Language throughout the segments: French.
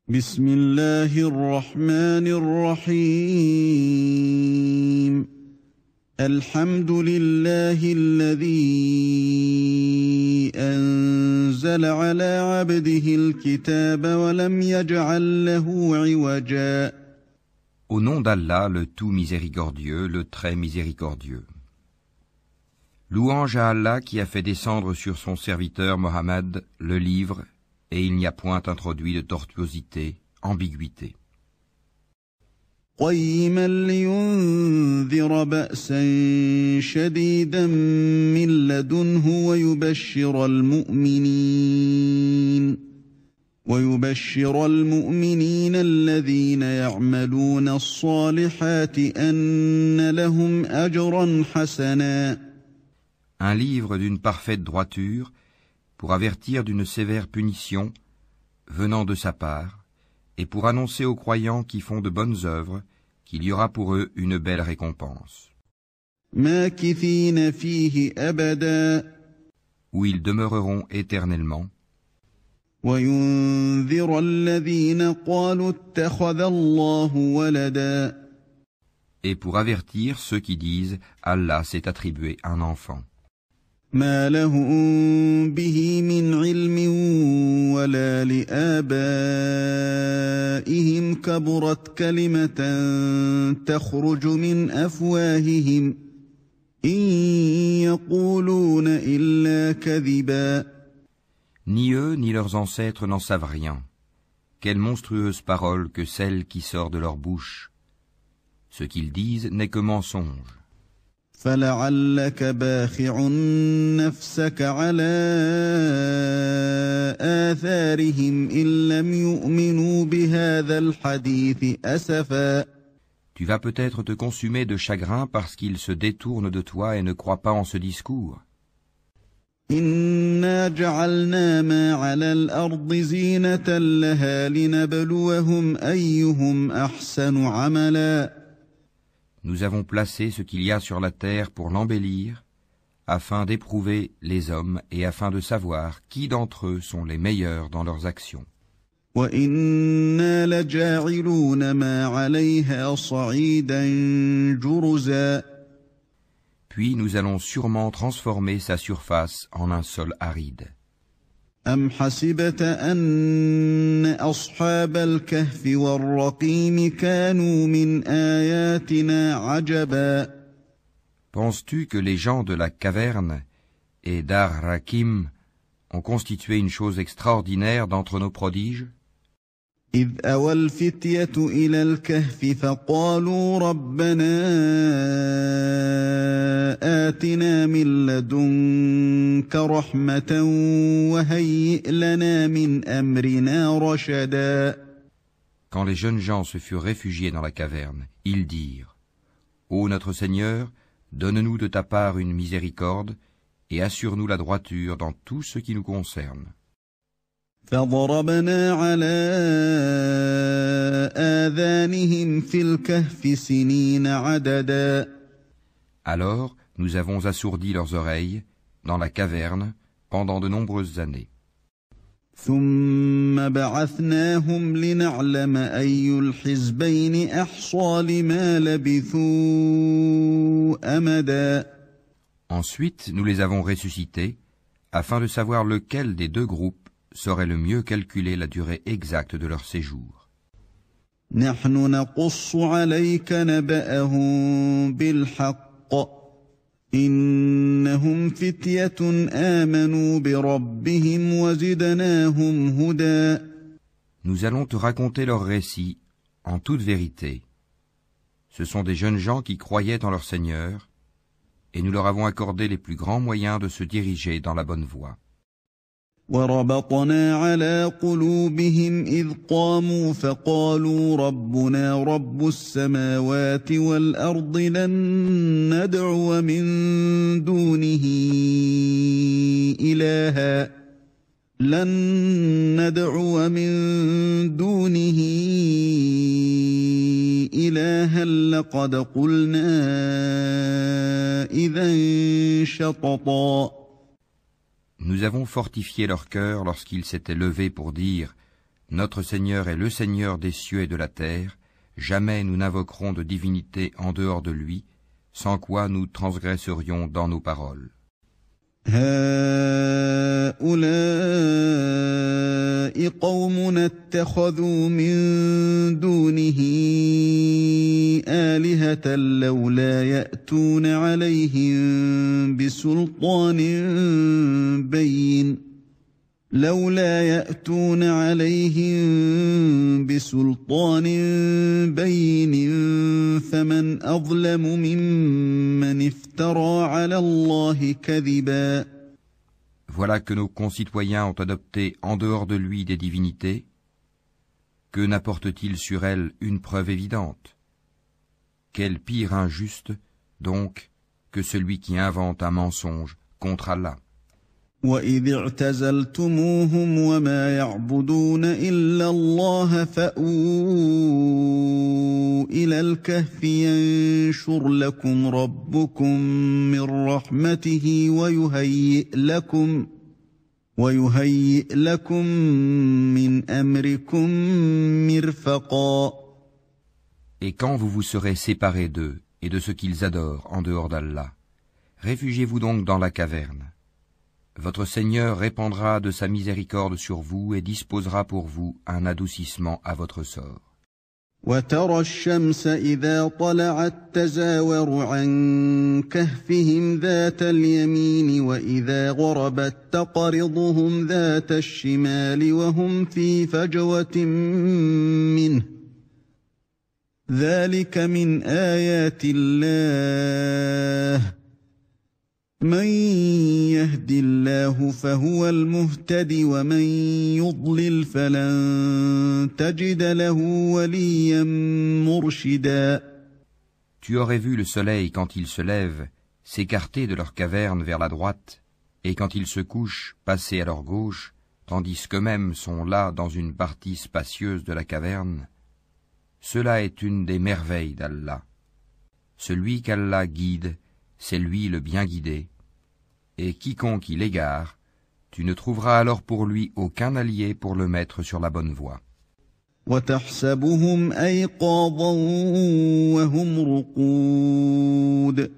بسم الله الرحمن الرحيم الحمد لله الذي أنزل على عبده الكتاب ولم يجعل له عوجا. Au nom d'Allah, le tout miséricordieux, le très miséricordieux. Louange à Allah qui a fait descendre sur son serviteur Mohammed le livre, et il n'y a point introduit de tortuosité, ambiguïté. قيما لينذر بأسا شديدا من لدنه ويبشر المؤمنين الذين يعملون الصالحات أن لهم أجرا حسنا. Un livre d'une parfaite droiture, pour avertir d'une sévère punition venant de sa part, et pour annoncer aux croyants qui font de bonnes œuvres qu'il y aura pour eux une belle récompense. ماكثين فيه أبدا. Où ils demeureront éternellement. وينذر الذين قالوا اتخذ الله ولدا. Et pour avertir ceux qui disent Allah s'est attribué un enfant. ما لهم به من علم ولا لآبائهم كبرت كلمة تخرج من أفواههم إن يقولون إلا كذبا. Ni eux ni leurs ancêtres n'en savent rien. Quelle monstrueuse parole que celle qui sort de leur bouche. Ce qu'ils disent n'est que mensonge. فلعلك باخع نفسك على آثارهم إن لم يؤمنوا بهذا الحديث أسفا. Tu vas peut-être te consumer de chagrin parce qu'ils se détournent de toi et ne croient pas en ce discours. إنا جعلنا ما على الأرض زينة لها لنبلوهم أيهم أحسن عملا. Nous avons placé ce qu'il y a sur la terre pour l'embellir, afin d'éprouver les hommes et afin de savoir qui d'entre eux sont les meilleurs dans leurs actions. وَإِنَّا لَجَاعِلُونَ مَا عَلَيْهَا صَعِيدًا جُرُزًا. Puis nous allons sûrement transformer sa surface en un sol aride. أَمْ حَسِبْتَ أَنَّ أَصْحَابَ الْكَهْفِ وَالرَّقِيمِ كَانُوا مِنْ آيَاتِنَا عَجَبًا. Penses-tu que les gens de la caverne et d'Ar-Rakim ont constitué une chose extraordinaire d'entre nos prodiges? إِذْ أَوَى الْفِتْيَةُ إِلَى الْكَهْفِ فَقَالُوا رَبَّنَا آتِنَا مِن لَّدُنكَ رَحْمَةً وَهَيِّئْ لَنَا مِنْ أَمْرِنَا رَشَدًا. Quand les jeunes gens se furent réfugiés dans la caverne, ils dirent: Ô notre Seigneur, donne-nous de ta part une miséricorde et assure-nous la droiture dans tout ce qui nous concerne. فضربنا على آذانهم في الكهف سنين عددا. Alors nous avons assourdi leurs oreilles dans la caverne pendant de nombreuses années. ثم بعثناهم لنعلم أي الحزبين أحصى لما لبثوا أمدا. Ensuite nous les avons ressuscités afin de savoir lequel des deux groupes saurait le mieux calculer la durée exacte de leur séjour. نحن نقص عليك نبأهم بالحق إنهم فتية آمنوا بربهم وزدناهم هدى. Nous allons te raconter leur récit en toute vérité. Ce sont des jeunes gens qui croyaient en leur Seigneur, et nous leur avons accordé les plus grands moyens de se diriger dans la bonne voie. وربطنا على قلوبهم إذ قاموا فقالوا ربنا رب السماوات والأرض لن ندعو من دونه إلها لقد قلنا إذا شططا. Nous avons fortifié leur cœur lorsqu'ils s'étaient levés pour dire Notre Seigneur est le Seigneur des cieux et de la terre, jamais nous n'invoquerons de divinité en dehors de lui, sans quoi nous transgresserions dans nos paroles. هؤلاء قومنا اتخذوا من دونه آلهة لولا يأتون عليهم بسلطان بين فمن أظلم ممن افترى على الله كذبا. Voilà que nos concitoyens ont adopté en dehors de lui des divinités. Que n'apporte-t-il sur elles une preuve évidente? Quel pire injuste, donc, que celui qui invente un mensonge contre Allah. وَإِذِ اعْتَزَلْتُمُوهُمْ وَمَا يَعْبُدُونَ إِلَّا اللَّهَ فَأْوُوا إِلَى الْكَهْفِ يَنشُرْ لَكُمْ رَبُّكُمْ مِنْ رَحْمَتِهِ وَيُهَيِّئْ لَكُمْ مِنْ أَمْرِكُمْ مِرْفَقًا. Et quand vous vous serez séparés d'eux et de ce qu'ils adorent en dehors d'Allah, réfugiez-vous donc dans la caverne. Votre Seigneur répandra de sa miséricorde sur vous et disposera pour vous un adoucissement à votre sort. وَتَرَى الشَّمْسَ إِذَا طَلَعَت تَّزَاوَرُ عَن كَهْفِهِمْ ذَاتَ الْيَمِينِ وَإِذَا غَرَبَت تَّقْرِضُهُمْ ذَاتَ الشِّمَالِ وَهُمْ فِي فَجْوَةٍ مِّنْهُ ذَلِكَ مِنْ آيَاتِ اللَّهِ مَن يَهْدِ اللَّهُ فَهُوَ الْمُهْتَدِ وَمَن يُضْلِلْ فَلَن تَجِدَ لَهُ وَلِيًّا مُّرْشِدًا. Tu aurais vu le soleil quand il se lève s'écarter de leur caverne vers la droite, et quand il se couche passer à leur gauche, tandis qu'eux-mêmes sont là dans une partie spacieuse de la caverne. Cela est une des merveilles d'Allah. Celui qu'Allah guide, c'est lui le bien guidé. Et quiconque il égare, tu ne trouveras alors pour lui aucun allié pour le mettre sur la bonne voie. وَتَحْسَبُهُمْ أَيْقَاظًا وَهُمْ رُقُودٌ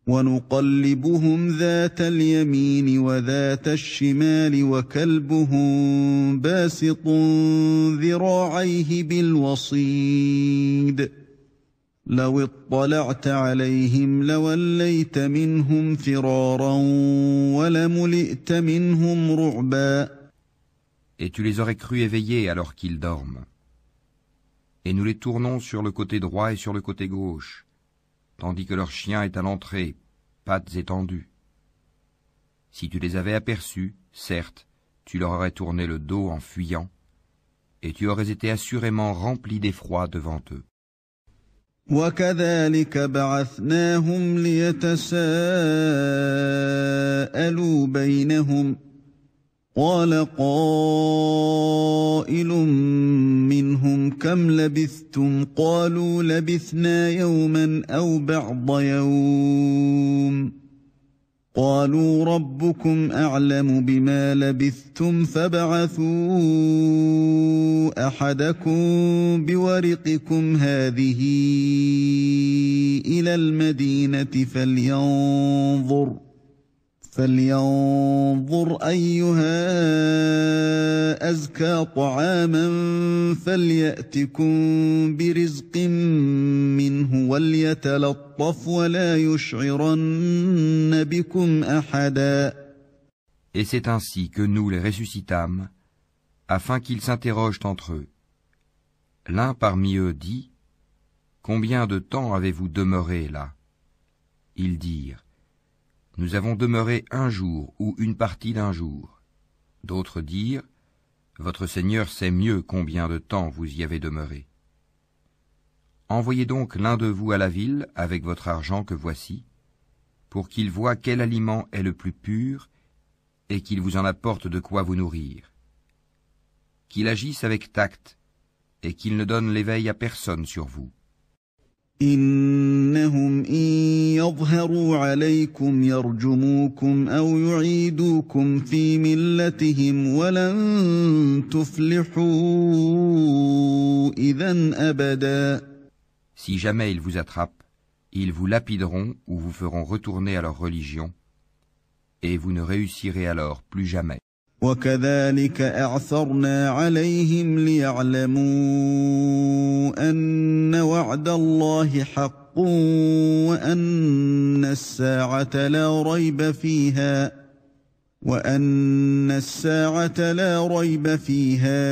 وَنُقَلِّبُهُمْ ذَاتَ الْيَمِينِ وَذَاتَ الشِّمَالِ وَكَلْبُهُمْ بَاسِطٌ ذِرَاعَيْهِ بِالْوَصِيدِ لَوِ اطَّلَعْتَ عَلَيْهِمْ لَوَلَّيْتَ مِنْهُمْ فِرَارًا وَلَمُلِئْتَ مِنْهُمْ رُعْبًا. Et tu les aurais crus éveillés alors qu'ils dorment. Et nous les tournons sur le côté droit et sur le côté gauche, tandis que leur chien est à l'entrée, pattes étendues. Si tu les avais aperçus, certes, tu leur aurais tourné le dos en fuyant, et tu aurais été assurément rempli d'effroi devant eux. وَكَذَلِكَ بَعَثْنَاهُمْ لِيَتَسَاءَلُوا بَيْنَهُمْ قَالَ قَائِلٌ مِّنْهُمْ كَمْ لَبِثْتُمْ قَالُوا لَبِثْنَا يَوْمًا أَوْ بَعْضَ يَوْمٍ قَالُوا رَبُّكُمْ أَعْلَمُ بِمَا لَبِثْتُمْ فَابْعَثُوا أَحَدَكُمْ بِوَرِقِكُمْ هَٰذِهِ إِلَى الْمَدِينَةِ فَلْيَنظُرْ أَيُّهَا أَزْكَىٰ طَعَامًا فَلْيَأْتِكُم بِرِزْقٍ مِّنْهُ وَلْيَتَلَطَّفْ وَلَا يُشْعِرَنَّ بِكُمْ أَحَدًا. Et c'est ainsi que nous les ressuscitâmes, afin qu'ils s'interrogent entre eux. L'un parmi eux dit, « Combien de temps avez-vous demeuré là ?» Ils dirent, « Nous avons demeuré un jour ou une partie d'un jour. » D'autres dirent, « Votre Seigneur sait mieux combien de temps vous y avez demeuré. Envoyez donc l'un de vous à la ville avec votre argent que voici, pour qu'il voie quel aliment est le plus pur et qu'il vous en apporte de quoi vous nourrir. Qu'il agisse avec tact et qu'il ne donne l'éveil à personne sur vous. » إنهم إن يظهروا عليكم يرجموكم أو يعيدوكم في ملتهم ولن تفلحوا إذا أبدا. Si jamais ils vous attrapent, ils vous lapideront ou vous feront retourner à leur religion, et vous ne réussirez alors plus jamais. وكذلك أعثرنا عليهم ليعلموا أن وعد الله حق وأن الساعة لا ريب فيها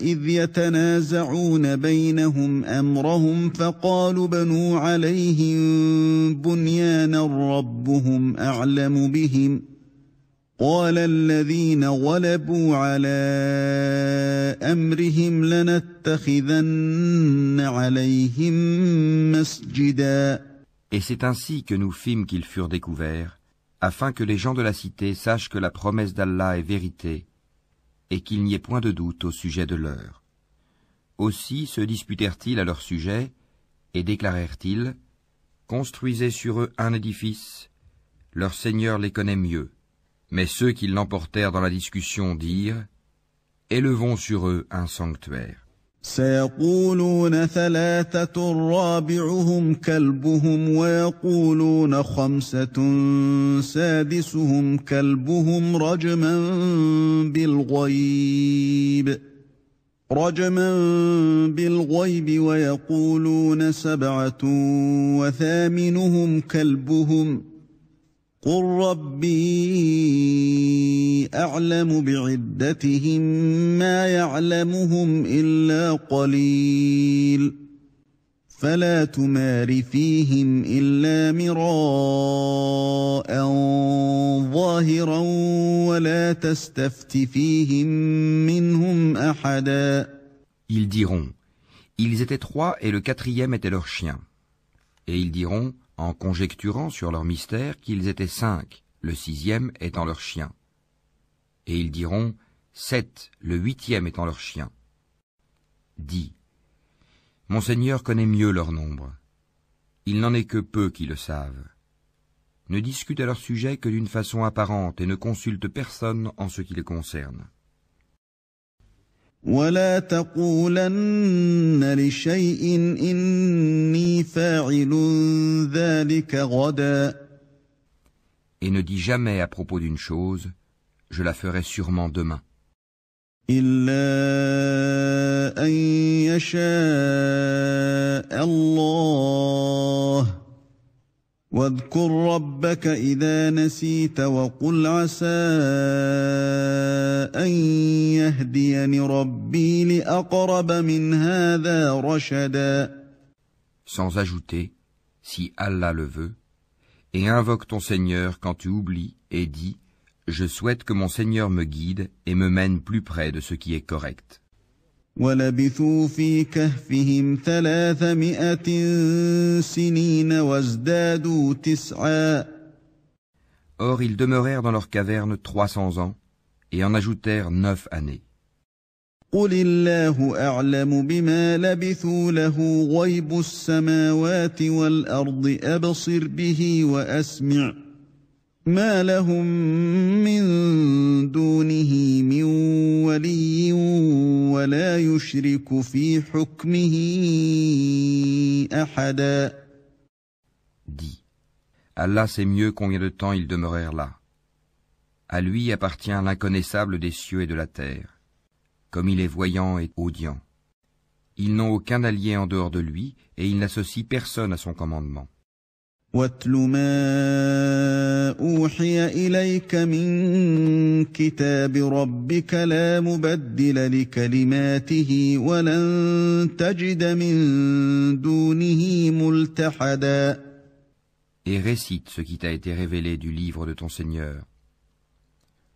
إذ يتنازعون بينهم أمرهم فقالوا بنوا عليهم بنيانا ربهم أعلم بهم قال الذين غلبوا على أمرهم لنتخذن عليهم مسجدا. Et c'est ainsi que nous fîmes qu'ils furent découverts, afin que les gens de la cité sachent que la promesse d'Allah est vérité, et qu'il n'y ait point de doute au sujet de leur. Aussi se disputèrent-ils à leur sujet, et déclarèrent-ils, construisez sur eux un édifice, leur Seigneur les connaît mieux. Mais ceux qui l'emportèrent dans la discussion dirent, élevons sur eux un sanctuaire. سيقولون ثلاثة رابعهم كلبهم ويقولون خمسة سادسهم كلبهم رجما بالغيب ويقولون سبعة وثامنهم كلبهم قل ربي أعلم بعدتهم ما يعلمهم إلا قليل فلا تمار فيهم إلا مراء ظاهرا ولا تستفت فيهم منهم أحدا. Ils diront, ils étaient 3 et le 4e était leur chien. Et ils diront, en conjecturant sur leur mystère, qu'ils étaient 5, le 6e étant leur chien. Et ils diront 7, le 8e étant leur chien. Dis, mon Seigneur connaît mieux leur nombre. Il n'en est que peu qui le savent. Ne discute à leur sujet que d'une façon apparente et ne consulte personne en ce qui les concerne. ولا تقولن لشيء إني فاعل ذلك غدا. Et ne dis jamais à propos d'une chose, je la ferai sûrement demain. إلا أن يشاء الله واذكر ربك إذا نسيت وقل عسى أن يهديني ربي لأقرب من هذا رشدا. Sans ajouter, si Allah le veut, et invoque ton Seigneur quand tu oublies et dis, je souhaite que mon Seigneur me guide et me mène plus près de ce qui est correct. وَلَبِثُوا فِي كَهْفِهِمْ 300 سِنِينَ وَازْدَادُوا 9. Or ils demeurèrent dans leur caverne 300 ans et en ajoutèrent 9 années. قُلِ اللَّهُ أَعْلَمُ بِمَا لَبِثُوا لَهُ غَيْبُ السَّمَاوَاتِ وَالْأَرْضِ أَبْصِرْ بِهِ وَأَسْمِعْ ما لهم من دونه من ولي ولا يشرك في حكمه أحدا. Dis, Allah sait mieux combien de temps ils demeurèrent là. À lui appartient l'inconnaissable des cieux et de la terre, comme il est voyant et audient. Ils n'ont aucun allié en dehors de lui et il n'associe personne à son commandement. وَاتْلُ مَا أُوحِيَ إِلَيْكَ مِنْ كِتَابِ رَبِّكَ لَا مُبَدِّلَ لِكَلِمَاتِهِ وَلَنْ تَجِدَ مِنْ دُونِهِ مُلْتَحَدًا. Et récite ce qui t'a été révélé du livre de ton Seigneur.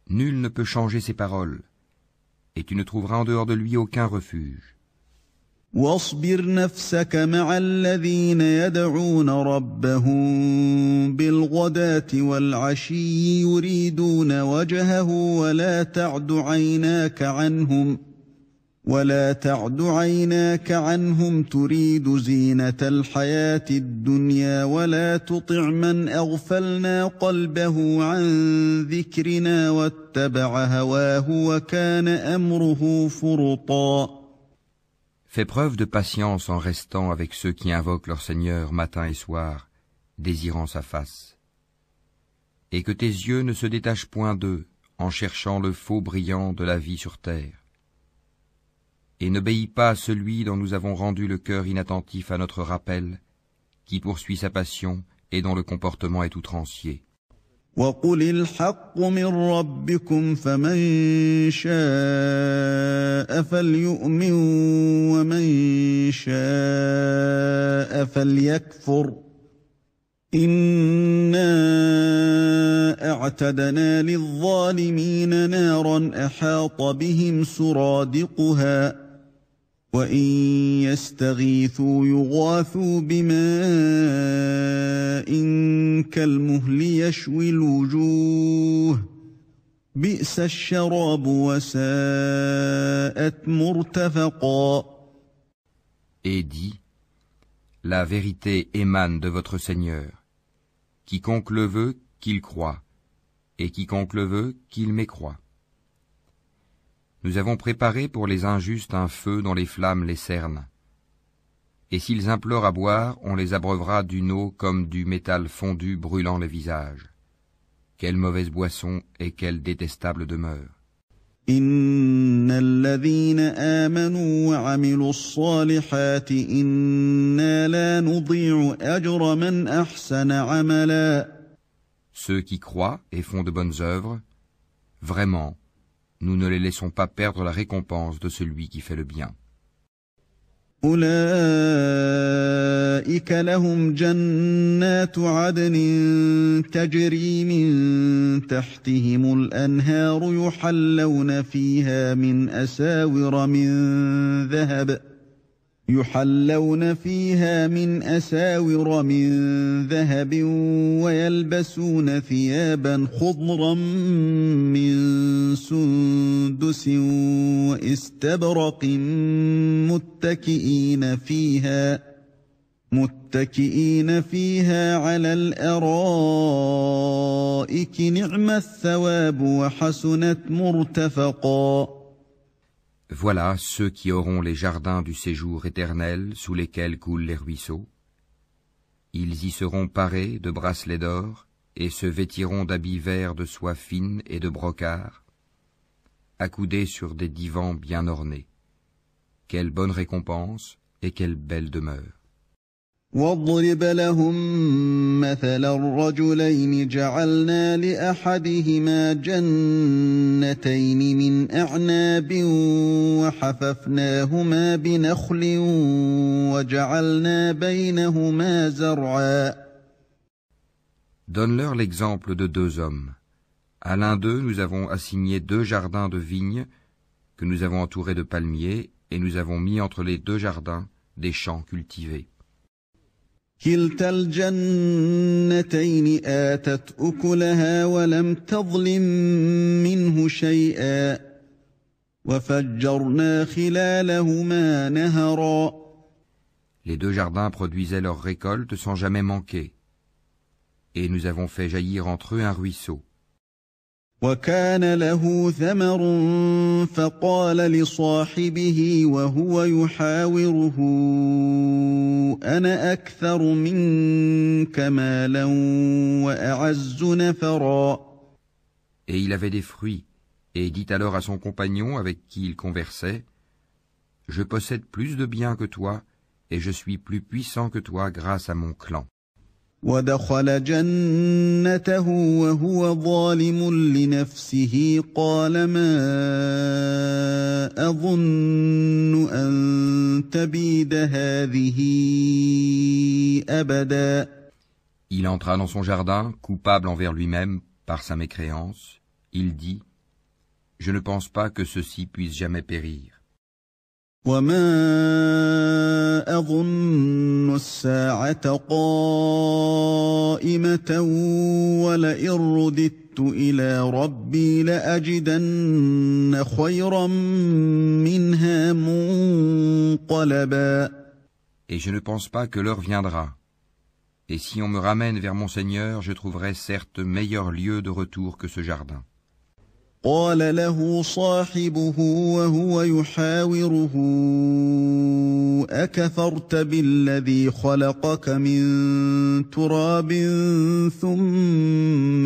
Nul ne peut changer ses paroles, et tu ne trouveras en dehors de lui aucun refuge. واصبر نفسك مع الذين يدعون ربهم بالغداة والعشي يريدون وجهه ولا تعد عيناك عنهم ولا تعد عيناك عنهم تريد زينة الحياة الدنيا ولا تطع من أغفلنا قلبه عن ذكرنا واتبع هواه وكان أمره فرطا. Fais preuve de patience en restant avec ceux qui invoquent leur Seigneur matin et soir, désirant sa face. Et que tes yeux ne se détachent point d'eux en cherchant le faux brillant de la vie sur terre. Et n'obéis pas à celui dont nous avons rendu le cœur inattentif à notre rappel, qui poursuit sa passion et dont le comportement est outrancier. وَقُلِ الْحَقُّ مِنْ رَبِّكُمْ فَمَنْ شَاءَ فَلْيُؤْمِنْ وَمَنْ شَاءَ فَلْيَكْفُرْ إِنَّا أَعْتَدْنَا لِلظَّالِمِينَ نَارًا أَحَاطَ بِهِمْ سُرَادِقُهَا وَإِنْ يَسْتَغِيثُوا يُغَاثُوا بِمَاءٍ كَالْمُهْلِ يَشْوِي الْوُجُوهَ بِئْسَ الشَّرَابُ وَسَاءَتْ مُرْتَفَقًا. Et dis, la vérité émane de votre Seigneur. Quiconque le veut, qu'il croie, et quiconque le veut, qu'il mécroie. Nous avons préparé pour les injustes un feu dont les flammes les cernent. Et s'ils implorent à boire, on les abreuvera d'une eau comme du métal fondu brûlant les visages. Quelle mauvaise boisson et quelle détestable demeure. Inna alladhina amanu wa amilu s-salihati inna la nudhi'u ajra man ahsana amala. Ceux qui croient et font de bonnes œuvres, vraiment, nous ne les laissons pas perdre la récompense de celui qui fait le bien. أولئك لهم جنات عدن تجري من تحتهم الأنهار يحلون فيها من أساور من ذهب ويلبسون ثيابا خضرا من سندس واستبرق متكئين فيها على الأرائك نعم الثواب وحسنت مرتفقا. Voilà ceux qui auront les jardins du séjour éternel sous lesquels coulent les ruisseaux. Ils y seront parés de bracelets d'or et se vêtiront d'habits verts de soie fine et de brocart, accoudés sur des divans bien ornés. Quelle bonne récompense et quelle belle demeure. واضرب لهم مثل الرجلين جعلنا لأحدهما جنتين من أعناب وحففناهما بنخل وجعلنا بينهما زرعا. Donne-leur l'exemple de deux hommes. À l'un d'eux, nous avons assigné 2 jardins de vignes que nous avons entourés de palmiers et nous avons mis entre les 2 jardins des champs cultivés. كلتا الجنتين آتت أكلها ولم تظلم منه شيئا وفجرنا خلالهما نهرا. Les 2 jardins produisaient leur récolte sans jamais manquer, et nous avons fait jaillir entre eux un ruisseau. وكان له ثمر فقال لصاحبه وهو يحاوره أنا أكثر منك مالا وأعز نفرا. Et il avait des fruits, et dit alors à son compagnon avec qui il conversait, « Je possède plus de biens que toi, et je suis plus puissant que toi grâce à mon clan. » ودخل جنته وهو ظالم لنفسه قال ما أظن أن تبيد هذه أبدا. Il entra dans son jardin, coupable envers lui-même par sa mécréance. Il dit, « Je ne pense pas que ceci puisse jamais périr. » وما أظن الساعة قائمة ولئن رددت إلى ربي لأجدن خيرا منها منقلبا Et je ne pense pas que l'heure viendra. Et si on me ramène vers mon Seigneur, je trouverai certes meilleur lieu de retour que ce jardin. قال له صاحبه وهو يحاوره أكفرت بالذي خلقك من تراب ثم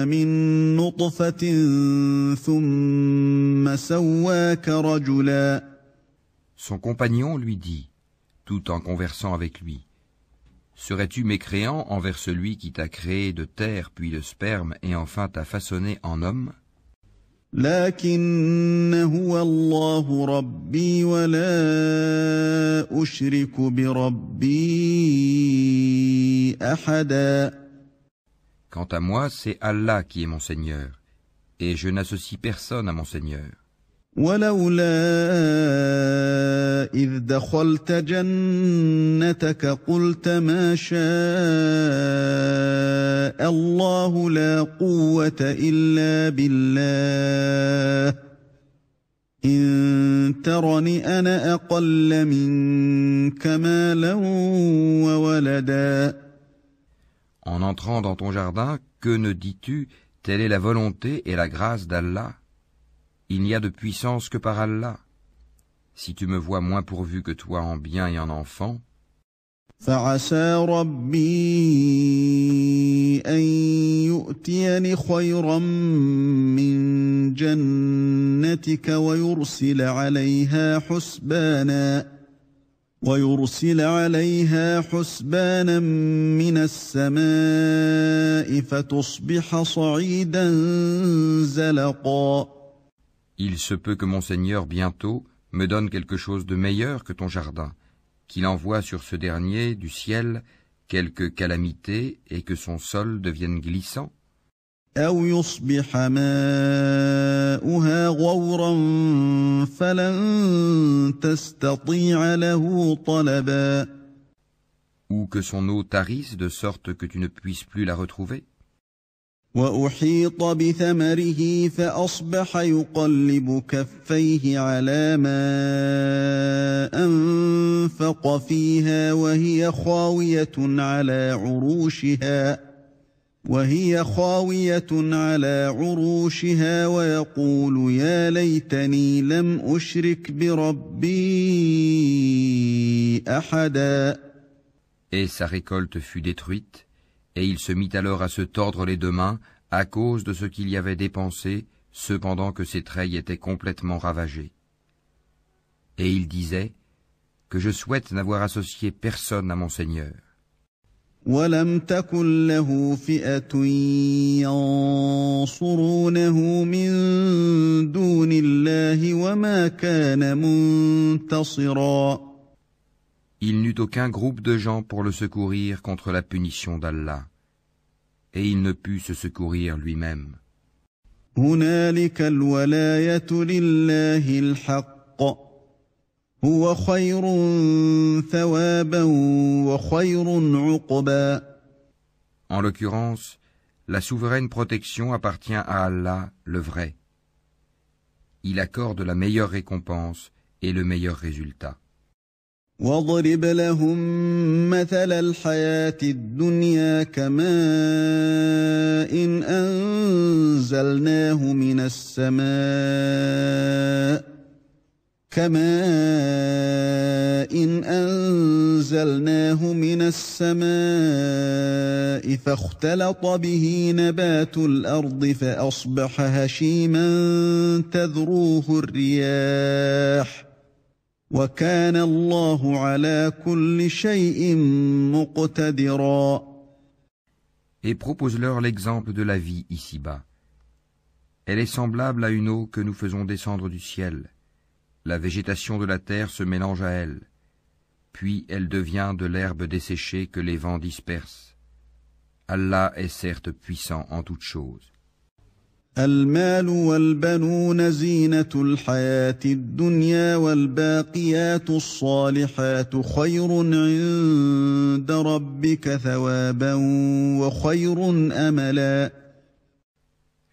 من نطفة ثم سواك رجلا. Son compagnon lui dit, tout en conversant avec lui, « Serais-tu mécréant envers celui qui t'a créé de terre puis de sperme et enfin t'a façonné en homme ? لكن هو الله ربي ولا أشرك بربي أحدا. Quant à moi, c'est Allah qui est mon Seigneur, et je n'associe personne à mon Seigneur. ولولا إذ دخلت جنتك قلت ما شاء الله لا قوة إلا بالله إن ترني أنا أقل منك مالا وولدا. En entrant dans ton jardin, que ne dis-tu, telle est la volonté et la grâce d'Allah ? Il n'y a de puissance que par Allah. Si tu me vois moins pourvu que toi en bien et en enfants, فعسى ربي أن يؤتيني خيرا من جنتك ويرسل عليها حسبانا من السماء فتصبح صعيدا زلقا. il se peut que mon Seigneur bientôt me donne quelque chose de meilleur que ton jardin, qu'il envoie sur ce dernier du ciel quelque calamité et que son sol devienne glissant. أو يصبح ماؤها غورا فلن تستطيع له طلبا. Ou que son eau tarisse de sorte que tu ne puisses plus la retrouver. وأحيط بثمره فأصبح يقلب كفيه على ما أنفق فيها وهي خاوية على عروشها ويقول يا ليتني لم أشرك بربي أحدا. Et sa récolte fut détruite, et il se mit alors à se tordre les deux mains à cause de ce qu'il y avait dépensé, cependant que ses treilles étaient complètement ravagées. Et il disait que je souhaite n'avoir associé personne à mon Seigneur. وَلَمْ تَكُنْ لَهُ فِئَةٌ يَنصُرُونَهُ مِنْ دُونِ اللَّهِ وَمَا كَانَ مُنْتَصِرًا. Il n'eut aucun groupe de gens pour le secourir contre la punition d'Allah, et il ne put se secourir lui-même. هُنَالِكَ الْوَلَايَةُ لِلَّهِ الْحَقِّ هُوَ خَيْرٌ ثَوَابًا وَخَيْرٌ عُقْبًا. En l'occurrence, la souveraine protection appartient à Allah, le vrai. Il accorde la meilleure récompense et le meilleur résultat. واضرب لهم مثل الحياة الدنيا كماء أنزلناه من السماء فاختلط به نبات الأرض فأصبح هشيما تذروه الرياح وكان الله على كل شيء مقتدرا. Et propose-leur l'exemple de la vie ici-bas. Elle est semblable à une eau que nous faisons descendre du ciel. La végétation de la terre se mélange à elle, puis elle devient de l'herbe desséchée que les vents dispersent. Allah est certes puissant en toutes choses. المال والبنون زينة الحياة الدنيا والباقيات الصالحات خير عند ربك ثوابا وخير أملا.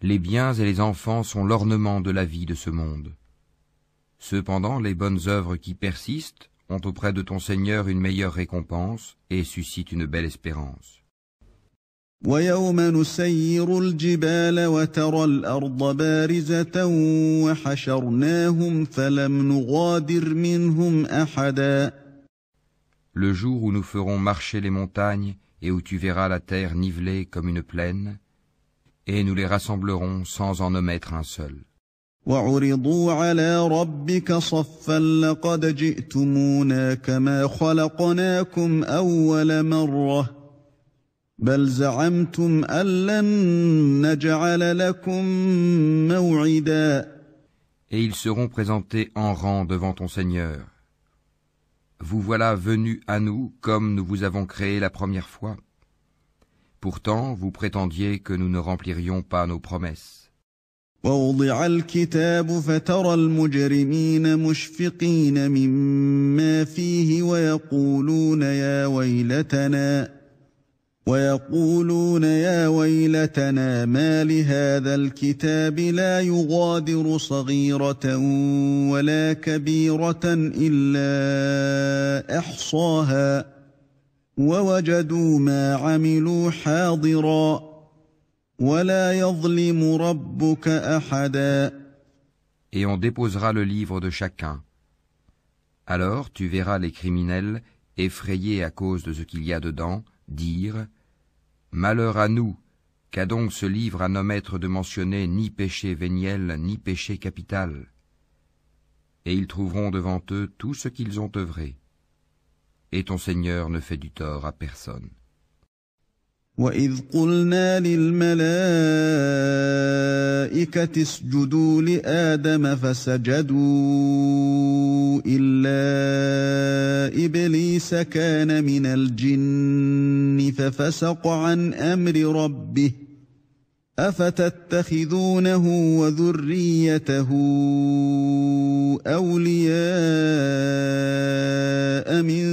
Les biens et les enfants sont l'ornement de la vie de ce monde. Cependant, les bonnes œuvres qui persistent ont auprès de ton Seigneur une meilleure récompense et suscitent une belle espérance. ويوم نسير الجبال وترى الأرض بارزة وحشرناهم فلم نغادر منهم أحدا. Le jour où nous ferons marcher les montagnes et où tu verras la terre nivelée comme une plaine, et nous les rassemblerons sans en omettre un seul. وعرضوا على ربك صفا لقد جئتمونا كما خلقناكم أول مرة بل زعمتم أن لن نجعل لكم موعدا. Et ils seront présentés en rang devant ton Seigneur. Vous voilà venus à nous comme nous vous avons créé la première fois. Pourtant, vous prétendiez que nous ne remplirions pas nos promesses. ووضع الكتاب فترى المجرمين مشفقين مما فيه ويقولون يا ويلتنا ما لهذا الكتاب لا يغادر صغيرة ولا كبيرة إلا أحصاها ووجدوا ما عملوا حاضرا ولا يظلم ربك أحدا. Et on déposera le livre de chacun. Alors tu verras les criminels, effrayés à cause de ce qu'il y a dedans, dire « Malheur à nous, qu'a donc ce livre à n'omettre de mentionner ni péché véniel, ni péché capital ?» Et ils trouveront devant eux tout ce qu'ils ont œuvré. Et ton Seigneur ne fait du tort à personne. وَإِذْ قُلْنَا لِلْمَلَائِكَةِ اسْجُدُوا لِآدَمَ فَسَجَدُوا إِلَّا إِبْلِيسَ كَانَ مِنَ الْجِنِّ فَفَسَقَ عَنْ أَمْرِ رَبِّهِ أَفَتَتَّخِذُونَهُ وَذُرِّيَّتَهُ أَوْلِيَاءَ مِن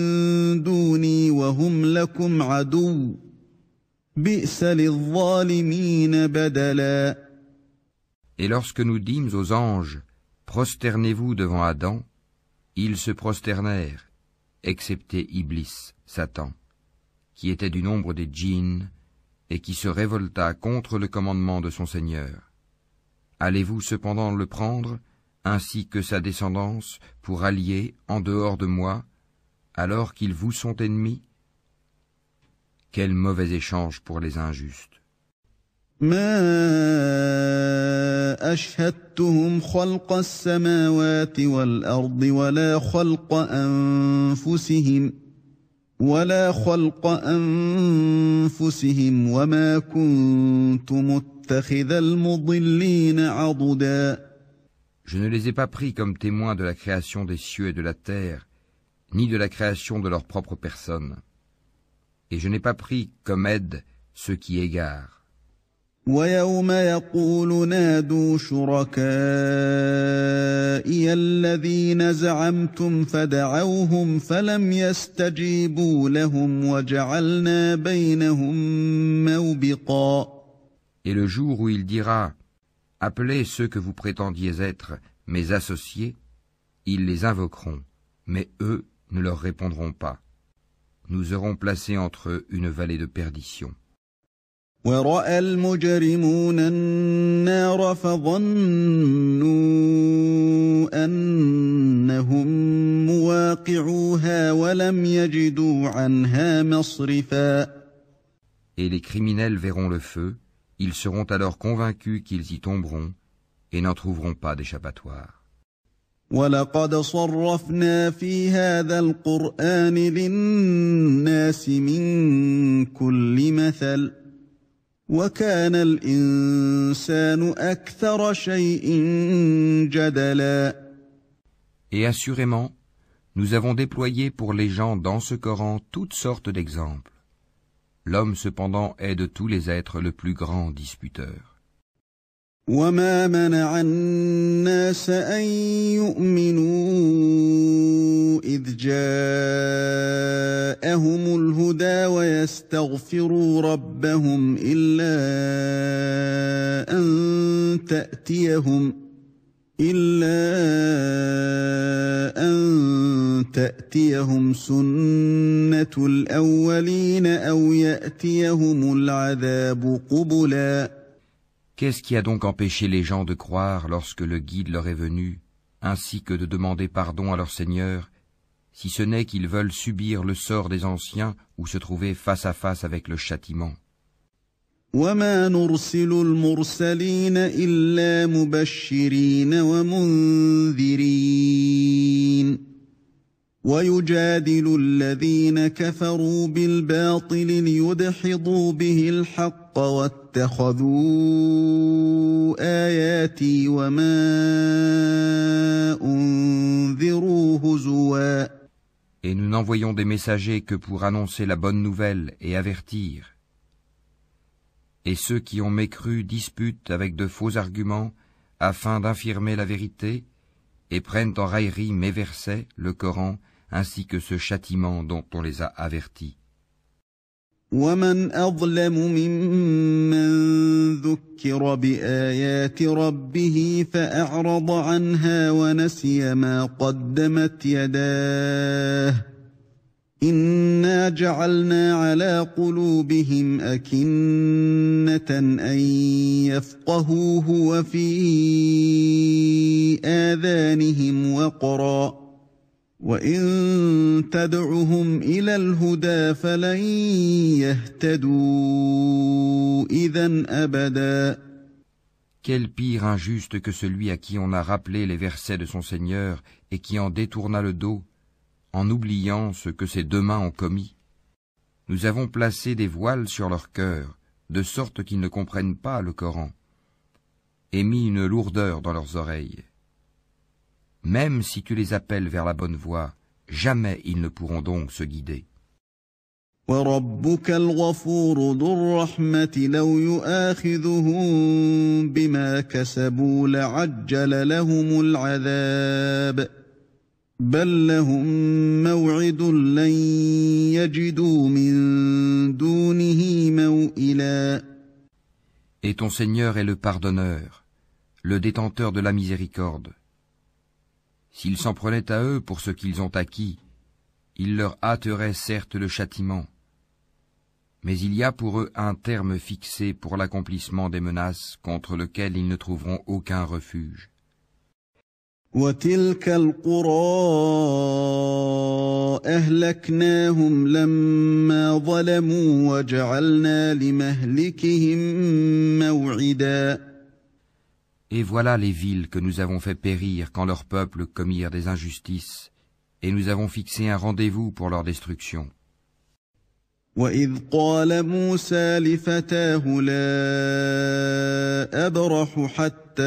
دُونِي وَهُمْ لَكُمْ عَدُوٌّ بِئْسَ لِلظَّالِمِينَ بَدَلًا. Et lorsque nous dîmes aux anges, prosternez-vous devant Adam, ils se prosternèrent, excepté Iblis, Satan, qui était du nombre des djinns et qui se révolta contre le commandement de son Seigneur. Allez-vous cependant le prendre, ainsi que sa descendance, pour allier en dehors de moi, alors qu'ils vous sont ennemis? Quel mauvais échange pour les injustes. ما أشهدتهم خلق السماوات والأرض ولا خلق أنفسهم وما كنت متخذ المضلين عضدا. Je ne les ai pas pris comme témoins de la création des cieux et de la terre, ni de la création de leur propre personne. Et je n'ai pas pris comme aide ceux qui égarent. وَيَوْمَ يَقُولُ نَادُوا شُرَكَائِيَ الَّذِينَ زَعَمْتُمْ فَدَعَوْهُمْ فَلَمْ يَسْتَجِيبُوا لَهُمْ وَجَعَلْنَا بَيْنَهُمْ مَوْبِقًا. Et le jour où il dira « Appelez ceux que vous prétendiez être mes associés », ils les invoqueront, mais eux ne leur répondront pas. Nous aurons placé entre eux une vallée de perdition. وَرَأَى الْمُجْرِمُونَ النَّارَ فَظَنُّوا أَنَّهُمْ مُوَاقِعُوهَا وَلَمْ يَجِدُوا عَنْهَا مَصْرِفًا. Et les criminels verront le feu, ils seront alors convaincus qu'ils y tomberont et n'en trouveront pas d'échappatoire. وَلَقَدْ صَرَّفْنَا فِي هَذَا الْقُرْآنِ لِلنَّاسِ مِنْ كُلِّ مَثَلٍ وَكَانَ الْإِنسَانُ أَكْثَرَ شَيْءٍ جَدَلًا. Et assurément, nous avons déployé pour les gens dans ce Coran toutes sortes d'exemples. L'homme cependant est de tous les êtres le plus grand disputeur. وَمَا مَنَعَ النَّاسَ أَن يُؤْمِنُوا إِذْ جَاءَهُمُ الْهُدَى وَيَسْتَغْفِرُوا رَبَّهُمْ إِلَّا أَن إلا أن تأتيهم سنة الأولين أو يأتيهم العذاب قبلا. Qu'est-ce qui a donc empêché les gens de croire lorsque le guide leur est venu, ainsi que de demander pardon à leur Seigneur, si ce n'est qu'ils veulent subir le sort des anciens ou se trouver face à face avec le châtiment? وما نرسل المرسلين إلا مبشرين ومنذرين ويجادل الذين كفروا بالباطل ليدحضوا به الحق واتخذوا آياتي وما أنذروا هزوا. Et nous n'envoyons des messagers que pour annoncer la bonne nouvelle et avertir. Et ceux qui ont mécru disputent avec de faux arguments afin d'infirmer la vérité et prennent en raillerie mes versets, le Coran, ainsi que ce châtiment dont on les a avertis. ومن أظلم ممن ذكر بآيات ربه فأعرض عنها ونسي ما قدمت يداه إنا جعلنا على قلوبهم أكنة أن يفقهوه وفي آذانهم وقرا وإن تدعهم إلى الهدى فلن يهتدوا إذا أبدا. Quel pire injuste que celui à qui on a rappelé les versets de son Seigneur et qui en détourna le dos, en oubliant ce que ses deux mains ont commis. Nous avons placé des voiles sur leur cœur, de sorte qu'ils ne comprennent pas le Coran, et mis une lourdeur dans leurs oreilles. Même si tu les appelles vers la bonne voie, jamais ils ne pourront donc se guider. وَرَبُّكَ الْغَفُورُ ذُو الرَّحْمَةِ لَوْ يُؤَاخِذُهُم بِمَا كَسَبُوا لَعَجَّلَ لَهُمُ الْعَذَابَ بَل لَّهُم مَّوْعِدٌ لَّن يَجِدُوا مِن دُونِهِ مَوْئِلًا. Et ton Seigneur est le pardonneur, le détenteur de la miséricorde. S'ils s'en prenaient à eux pour ce qu'ils ont acquis, il leur hâterait certes le châtiment. Mais il y a pour eux un terme fixé pour l'accomplissement des menaces contre lequel ils ne trouveront aucun refuge. وَتِلْكَ الْقُرَىٰ أَهْلَكْنَاهُمْ لَمَّا ظَلَمُوا وَجَعَلْنَا لِمَهْلِكِهِم مَّوْعِدًا. Et voilà les villes que nous avons fait périr quand leurs peuples commirent des injustices, et nous avons fixé un rendez-vous pour leur destruction. وَإِذْ قَالَ مُوسَى لِفَتَاهُ لَا أَبْرَحُ حَتَّى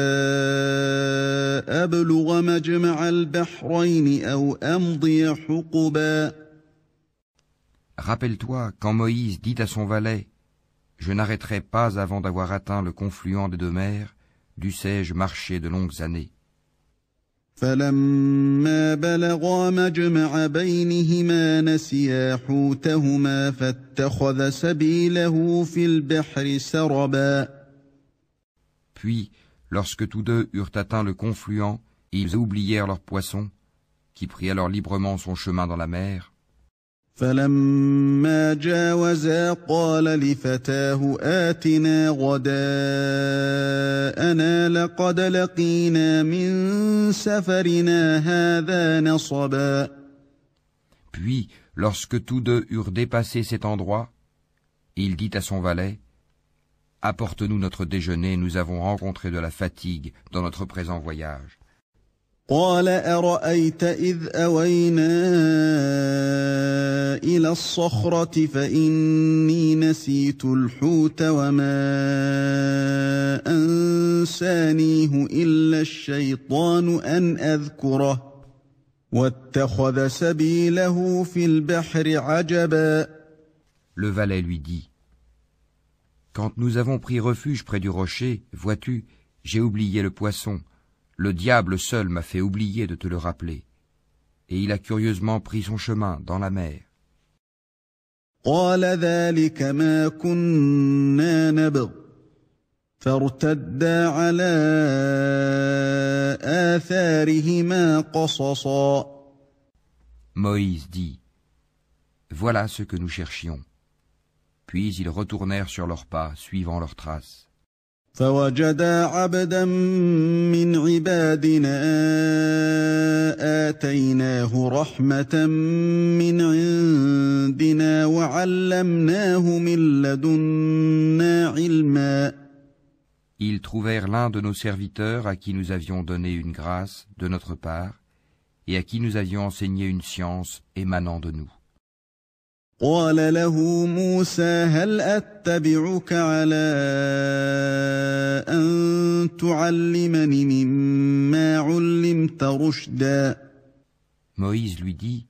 أَبْلُغَ مَجْمَعَ الْبَحْرَيْنِ أَوْ أَمْضِيَ حُقُبًا. Rappelle-toi quand Moïse dit à son valet, « Je n'arrêterai pas avant d'avoir atteint le confluent des deux mers, dussé-je marcher de longues années. » فَلَمَّا بَلَغَا مَجْمَعَ بَيْنِهِمَا نَسِيَا حُوتَهُمَا فَاتَّخَذَ سَبِيلَهُ فِي الْبَحْرِ سَرَبًا. Puis, lorsque tous deux eurent atteint le confluent, ils oublièrent leur poisson, qui prit alors librement son chemin dans la mer. فَلَمَّا جَاوَزَا قَالَ لِفَتَاهُ آتِنَا غَدَاءَنَا لَقَدْ لَقِينَا مِن سَفَرِنَا هَٰذَا نَصَبًا. Puis, lorsque tous deux eurent dépassé cet endroit, il dit à son valet, « Apporte-nous notre déjeuner, nous avons rencontré de la fatigue dans notre présent voyage. » قال أرأيت إذ أوينا إلى الصخرة فإني نسيت الحوت وما أنسانيه إلا الشيطان أن أذكره واتخذ سبيله في البحر عجبا. Le valet lui dit, « Quand nous avons pris refuge près du rocher, vois-tu, j'ai oublié le poisson. Le diable seul m'a fait oublier de te le rappeler. Et il a curieusement pris son chemin dans la mer. » قال ذلك ما كنا نبغ فارتدا على آثارهما قصصا. Moïse dit, voilà ce que nous cherchions. Puis ils retournèrent sur leurs pas, suivant leurs traces. فوجدا عبدا من عبادنا آتيناه رحمة من عندنا وعلمناه من لدنا علما. Ils trouvèrent l'un de nos serviteurs à qui nous avions donné une grâce de notre part et à qui nous avions enseigné une science émanant de nous. قال له موسى هل أتبعك على أن تعلمني مما علمت رشدا. Moïse lui dit,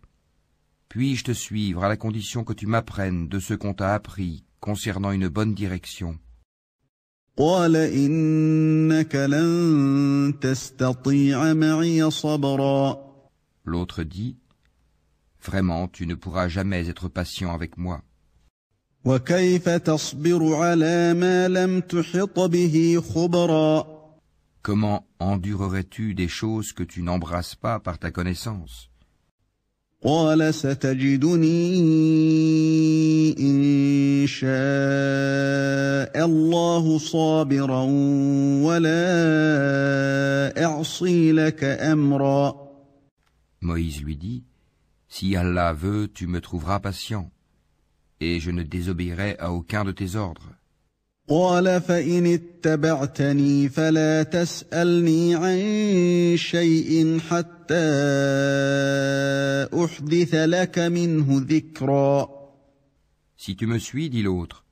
puis-je te suivre à la condition que tu m'apprennes de ce qu'on t'a appris concernant une bonne direction? قال إنك لن تستطيع معي صبرا. L'autre dit, vraiment, tu ne pourras jamais être patient avec moi. وكيف تصبر على ما لم تحط به خبرا. Comment endurerais-tu des choses que tu n'embrasses pas par ta connaissance? قال ستجدني إن شاء الله صابرا ولا أعصي لك أمرا. Moïse lui dit, si Allah veut, tu me trouveras patient, et je ne désobéirai à aucun de tes ordres. قال فإن اتبعتني فلا تسألني عن شيء حتى أحدث لك منه ذكرا. Si tu me suis, dit l'autre,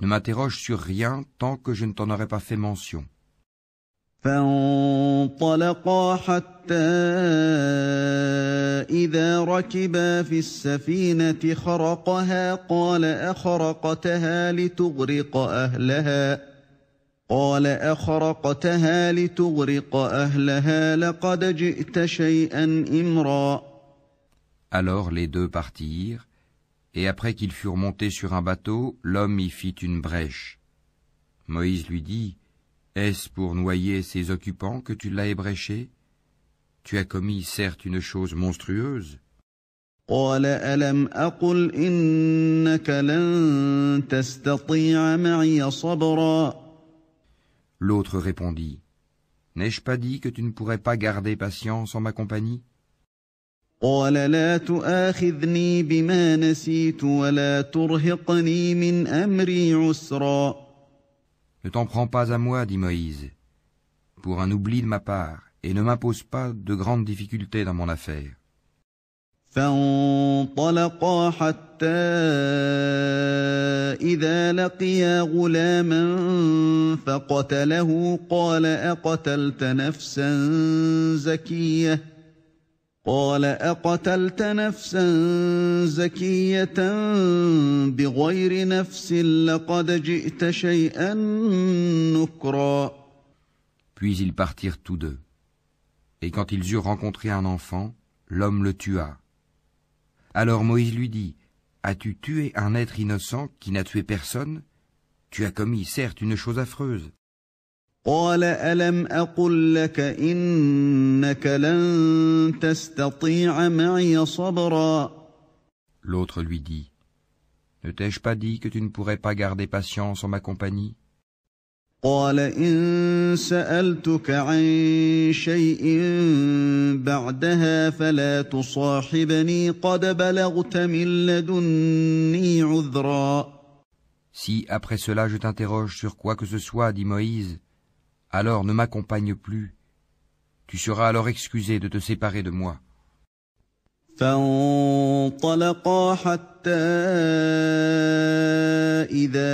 ne m'interroge sur rien tant que je ne t'en aurai pas fait mention. فانطلقا حتى إذا ركبا في السفينة خرقها قال أخرقتها لتغرق أهلها لقد جئت شيئا إمرا. Alors les deux partirent, et après qu'ils furent montés sur un bateau, l'homme y fit une brèche. Moïse lui dit, est-ce pour noyer ses occupants que tu l'as ébréché? Tu as commis certes une chose monstrueuse. قال ألم أقل إنك لن تستطيع معي صبرا. L'autre répondit, n'ai-je pas dit que tu ne pourrais pas garder patience en ma compagnie? قال لا تؤاخذني بما نسيت ولا ترهقني من أمري عسرا. Ne t'en prends pas à moi, dit Moïse, pour un oubli de ma part, et ne m'impose pas de grandes difficultés dans mon affaire. فانطلقا حتى إذا لقيا غلاما فقتله قال أقتلت نفسا زكية بغير نفس لقد جئت شيئا نكرا. Puis ils partirent tous deux. Et quand ils eurent rencontré un enfant, l'homme le tua. Alors Moïse lui dit, as-tu tué un être innocent qui n'a tué personne? Tu as commis certes une chose affreuse. قال ألم أقل لك إنك لن تستطيع معي صبرا. L'autre lui dit, ne t'ai-je pas dit que tu ne pourrais pas garder patience en ma compagnie? قال إن سألتك عن شيء بعدها فلا تصاحبني قد بلغت من لدني عذرا. Si après cela je t'interroge sur quoi que ce soit, dit Moïse, alors ne m'accompagne plus. Tu seras alors excusé de te séparer de moi. فانطلقا حتى إذا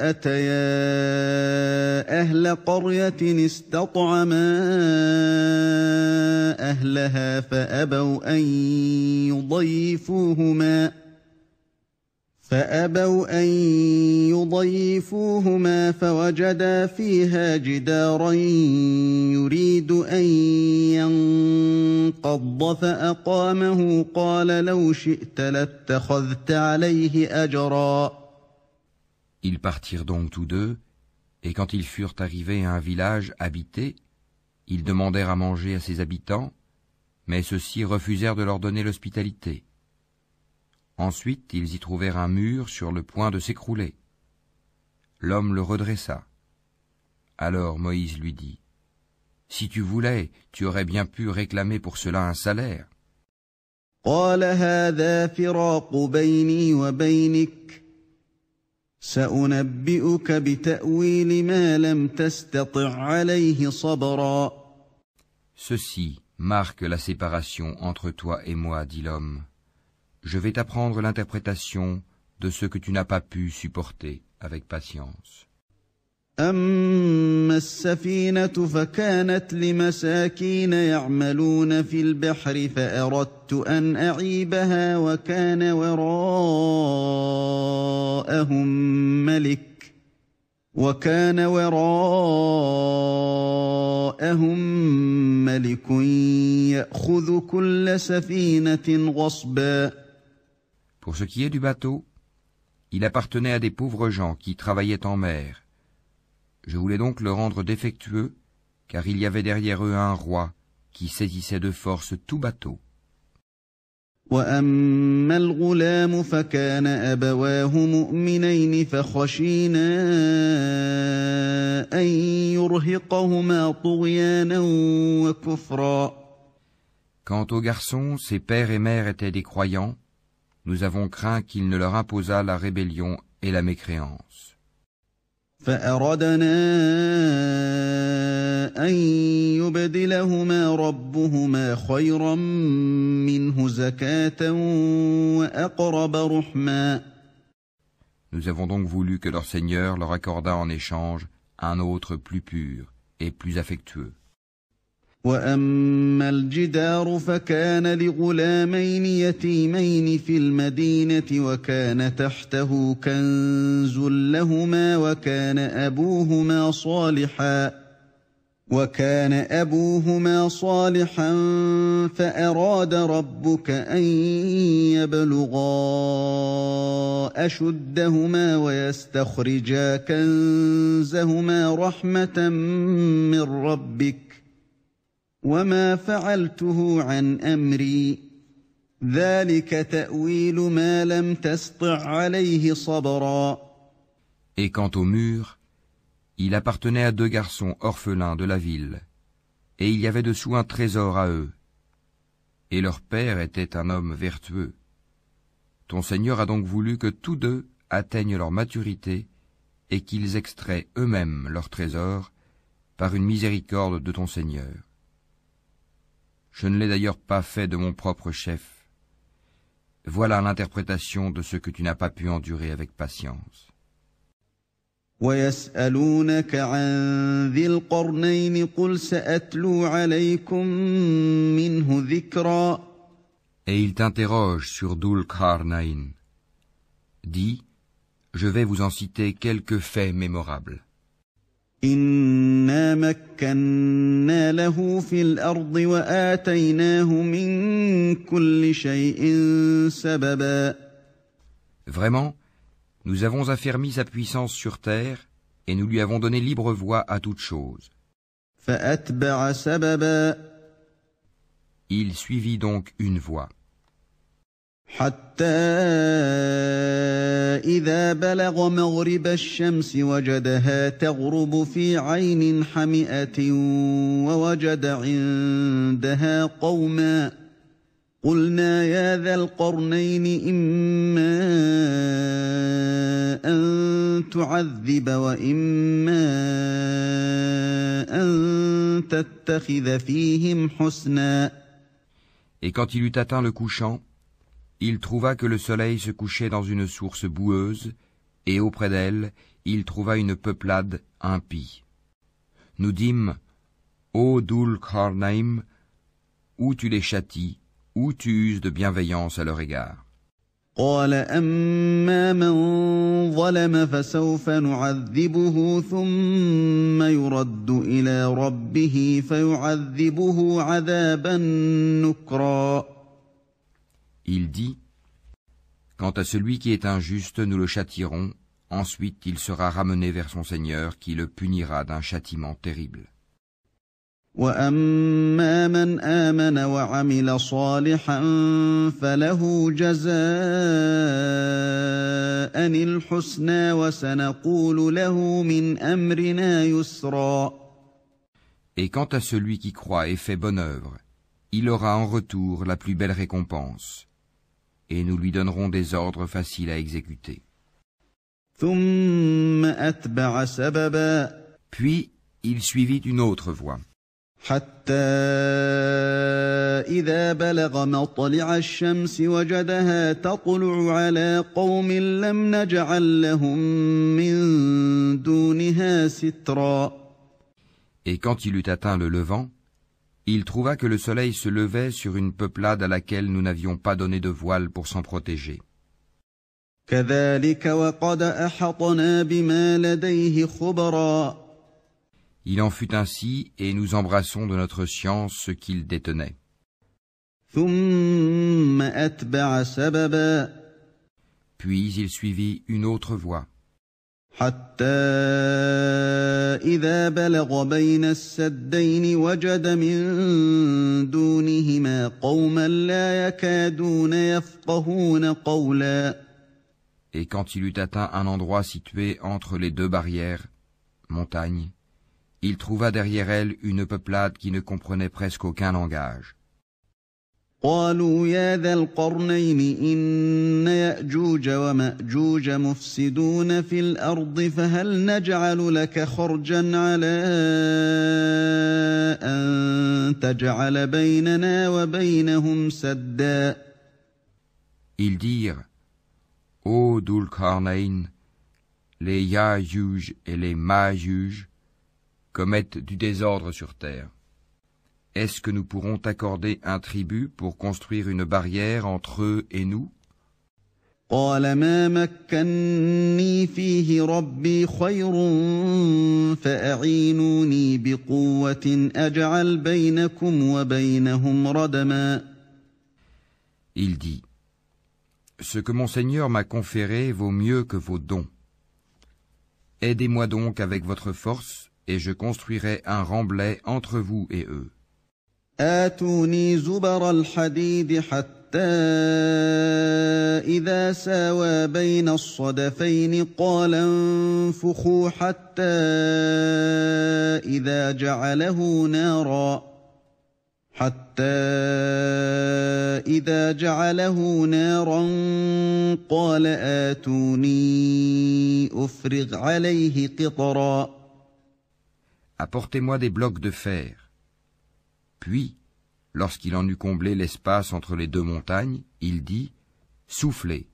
أتيا أهل قرية استطعما أهلها فأبوا أن يضيفوهما فوجدا فيها جدارا يريد أن ينقض فأقامه قال لو شئت لاتخذت عليه أجرا. Ils partirent donc tous deux, et quand ils furent arrivés à un village habité, Ils demandèrent à manger à ses habitants, mais ceux-ci refusèrent de leur donner l'hospitalité. Ensuite, ils y trouvèrent un mur sur le point de s'écrouler. L'homme le redressa. Alors Moïse lui dit, « Si tu voulais, tu aurais bien pu réclamer pour cela un salaire. » قال هذا فراق بيني وبينك سأنبئك بتأويل ما لم تستطع عليه صبرا. Ceci marque la séparation entre toi et moi, dit l'homme. Je vais t'apprendre l'interprétation de ce que tu n'as pas pu supporter avec patience. أما السفينة فكانت لمساكين يعملون في البحر فأردت أن أعيبها وكان وراءهم ملك يأخذ كل سفينة غصبا. Pour ce qui est du bateau, il appartenait à des pauvres gens qui travaillaient en mer. Je voulais donc le rendre défectueux, car il y avait derrière eux un roi qui saisissait de force tout bateau. وأما الغلام فكان أبواه مؤمنين فخشينا أن يرهقهما طغيانا وكفرا. Quant aux garçons, ses pères et mères étaient des croyants. Nous avons craint qu'il ne leur imposât la rébellion et la mécréance. فأردنا أن يبدلهما ربهما خيرا منه زكاة وأقرب رحما. Nous avons donc voulu que leur Seigneur leur accordât en échange un autre plus pur et plus affectueux. وأما الجدار فكان لغلامين يتيمين في المدينة وكان تحته كنز لهما وكان أبوهما صالحا فأراد ربك أن يبلغا أشدهما ويستخرجا كنزهما رحمة من ربك وما فعلته عن أمري ذلك تأويل ما لم تسطع عليه صبرا. Et quant au mur, il appartenait à deux garçons orphelins de la ville, et il y avait dessous un trésor à eux. Et leur père était un homme vertueux. Ton Seigneur a donc voulu que tous deux atteignent leur maturité et qu'ils extraient eux-mêmes leur trésor par une miséricorde de ton Seigneur. Je ne l'ai d'ailleurs pas fait de mon propre chef. Voilà l'interprétation de ce que tu n'as pas pu endurer avec patience. ويسألونك عن ذي القرنين قل سأتلو عليكم منه ذكرا. Et il t'interroge sur Dhul Qarnayn. Dis, je vais vous en citer quelques faits mémorables. إنا مكنا له في الأرض وآتيناه من كل شيء سببا. Vraiment, nous avons affermi sa puissance sur terre et nous lui avons donné libre voie à toute chose. فأتبع سببا. Il suivit donc une voie. حتى إذا بلغ مغرب الشمس وجدها تغرب في عين حمئة ووجد عندها قوما قلنا يا ذا القرنين إما أن تعذب وإما أن تتخذ فيهم حسنا. Et quand il eut atteint le couchant, il trouva que le soleil se couchait dans une source boueuse, et auprès d'elle, il trouva une peuplade impie. Nous dîmes, ô Dhul Qarnayn, ou tu les châties, ou tu uses de bienveillance à leur égard. قال أما من ظلم فسوف نعذبه ثم يرد إلى ربه فيعذبه عذابا نكرا. Il dit, quant à celui qui est injuste, nous le châtierons, ensuite il sera ramené vers son Seigneur qui le punira d'un châtiment terrible. وأما من آمن وعمل صالحا فله جزاء الحسنى وسنقول له من أمرنا يسرا. Et quant à celui qui croit et fait bonne œuvre, il aura en retour la plus belle récompense, et nous lui donnerons des ordres faciles à exécuter. ثم أتبع سببا. Puis il suivit une autre voie, حتى إذا بلغ مطلع الشمس وجدها تطلع على قوم لم نجعل لهم من دونها سترا. et quand il eut atteint le levant, il trouva que le soleil se levait sur une peuplade à laquelle nous n'avions pas donné de voile pour s'en protéger. كذلك وقد أحطنا بما لديه خبرا. Il en fut ainsi, et nous embrassons de notre science ce qu'il détenait. ثم أتبع سببا. Puis il suivit une autre voie, حتى إذا بلغ بين السدين وجد من دونهما قوما لا يكادون يفقهون قولا. et quand il eut atteint un endroit situé entre les deux barrières, montagnes, il trouva derrière elle une peuplade qui ne comprenait presque aucun langage. قالوا يا ذا القرنين إن يأجوج ومأجوج مفسدون في الأرض فهل نجعل لك خرجا على أن تجعل بيننا وبينهم سدا. Ils dirent, ô Dhul-Qarnayn, les Ya'juj et les Ma'juj commettent du désordre sur terre. Est-ce que nous pourrons t'accorder un tribut pour construire une barrière entre eux et nous? قال ما مكني فيه ربي خير فأعينوني بقوة أجعل بينكم وبينهم ردما. Il dit, ce que mon Seigneur m'a conféré vaut mieux que vos dons. Aidez-moi donc avec votre force, et je construirai un remblai entre vous et eux. آتوني زبر الحديد حتى إذا ساوى بين الصدفين قال انفخوا حتى إذا جعله نارا قال آتوني أفرغ عليه قطرا. Apportez-moi des blocs de fer. Puis, lorsqu'il en eut comblé l'espace entre les deux montagnes, il dit, soufflez.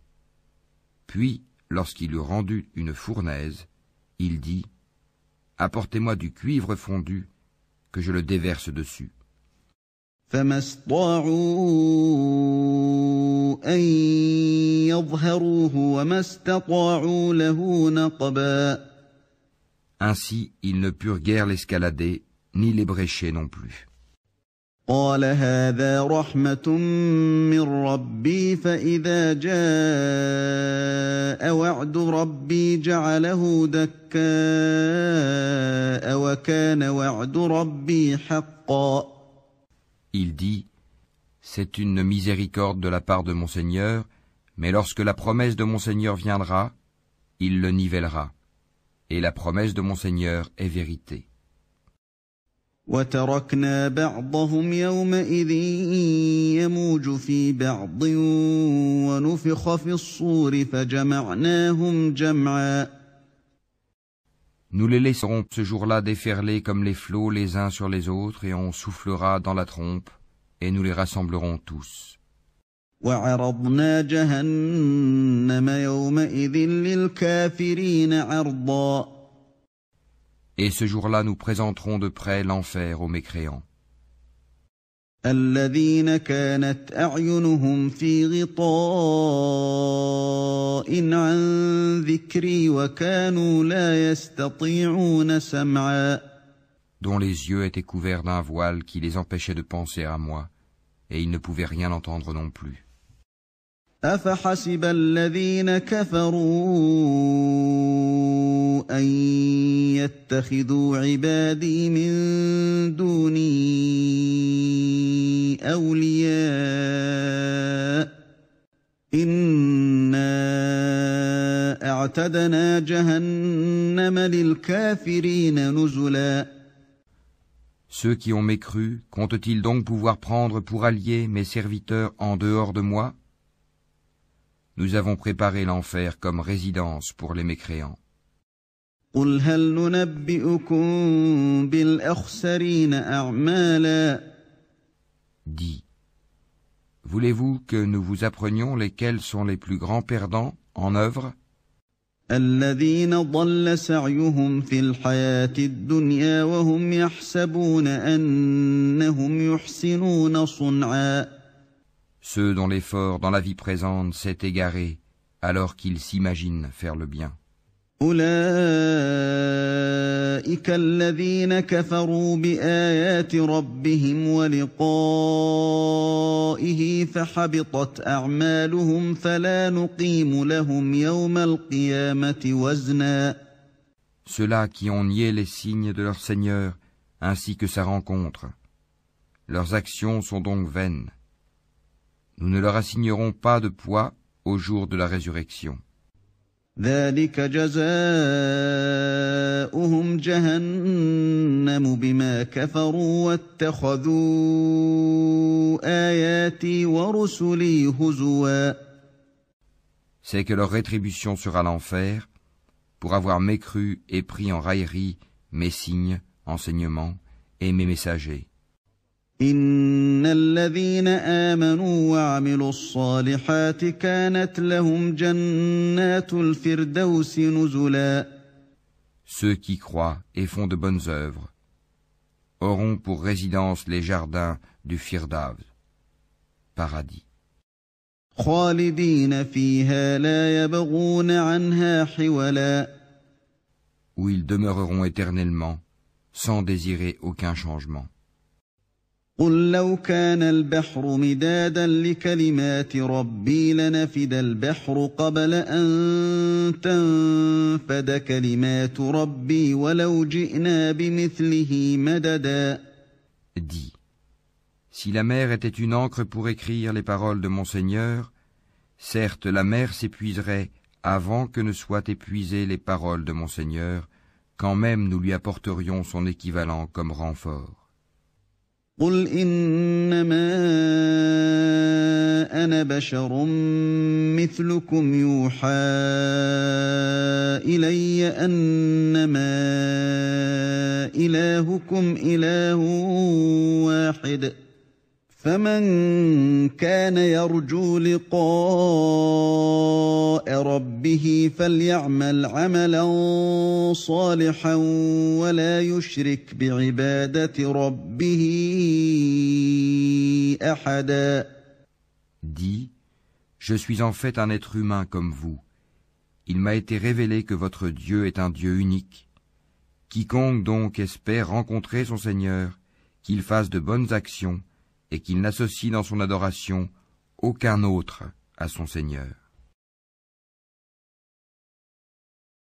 Puis, lorsqu'il eut rendu une fournaise, il dit, apportez-moi du cuivre fondu, que je le déverse dessus. فما استطاعوا أن يظهروه وما استطاعوا له نقبا. Ainsi, ils ne purent guère l'escalader, ni l'ébrécher non plus. قال هذا رحمة من ربي فإذا جاء وعد ربي جعله دكاء وكان وعد ربي حقا. Il dit, c'est une miséricorde de la part de mon Seigneur, mais lorsque la promesse de mon Seigneur viendra, il le nivellera. Et la promesse de mon Seigneur est vérité. وتركنا بعضهم يومئذ يموج في بعض ونفخ في الصور فجمعناهم جمعا. Nous les laisserons ce jour-là déferler comme les flots les uns sur les autres, et on soufflera dans la trompe, et nous les rassemblerons tous. وعرضنا جهنم يومئذ للكافرين عرضا. Et ce jour-là, nous présenterons de près l'enfer aux mécréants. الذين كانت أعينهم في غطاء عن ذكري وكانوا لا يستطيعون سمعا. Dont les yeux étaient couverts d'un voile qui les empêchait de penser à moi, et ils ne pouvaient rien entendre non plus. أفحسب الذين كفروا أن يتخذوا عبادي من دوني أولياء إنا أعتدنا جهنم للكافرين نزلا. Ceux qui ont mécru, comptent-ils donc pouvoir prendre pour alliés mes serviteurs en dehors de moi? Nous avons préparé l'enfer comme résidence pour les mécréants. قل هل ننبئكم بالأخسرين أعمالا. Dis, voulez-vous que nous vous apprenions lesquels sont les plus grands perdants en œuvre? الذين ضل سعيهم في الحياة الدنيا وهم يحسبون أنهم يحسنون صنعا. Ceux dont l'effort dans la vie présente s'est égaré alors qu'ils s'imaginent faire le bien. أولئك الذين كفروا بآيات ربهم ولقائه فحبطت أعمالهم فلا نقيم لهم يوم القيامة وزنا. Ceux-là qui ont nié les signes de leur Seigneur ainsi que sa rencontre. Leurs actions sont donc vaines. Nous ne leur assignerons pas de poids au jour de la résurrection. ذلك جزاؤهم جهنم بما كفروا واتخذوا آياتي ورسلي هزوا. C'est que leur rétribution sera l'enfer pour avoir mécru et pris en raillerie mes signes, enseignements et mes messagers. إن الذين آمنوا وعملوا الصالحات كانت لهم جنات الفردوس نزلا. Ceux qui croient et font de bonnes œuvres auront pour résidence les jardins du Firdaus, paradis. خالدين فيها لا يبغون عنها حولا. Où ils demeureront éternellement sans désirer aucun changement. قل لو كان البحر مدادا لكلمات ربي لنفد البحر قبل أن تنفد كلمات ربي ولو جئنا بمثله مددا. Dis, si la mer était une encre pour écrire les paroles de mon Seigneur, certes la mer s'épuiserait avant que ne soient épuisées les paroles de mon Seigneur, quand même nous lui apporterions son équivalent comme renfort. قل إنما أنا بشر مثلكم يوحى إلي أنما إلهكم إله واحد فمن كان يرجو لقاء ربه فليعمل عملا صالحا ولا يشرك بعبادة ربه أحدا. Dis, je suis en fait un être humain comme vous. Il m'a été révélé que votre Dieu est un Dieu unique. Quiconque donc espère rencontrer son Seigneur, qu'il fasse de bonnes actions, et qu'il n'associe dans son adoration aucun autre à son Seigneur.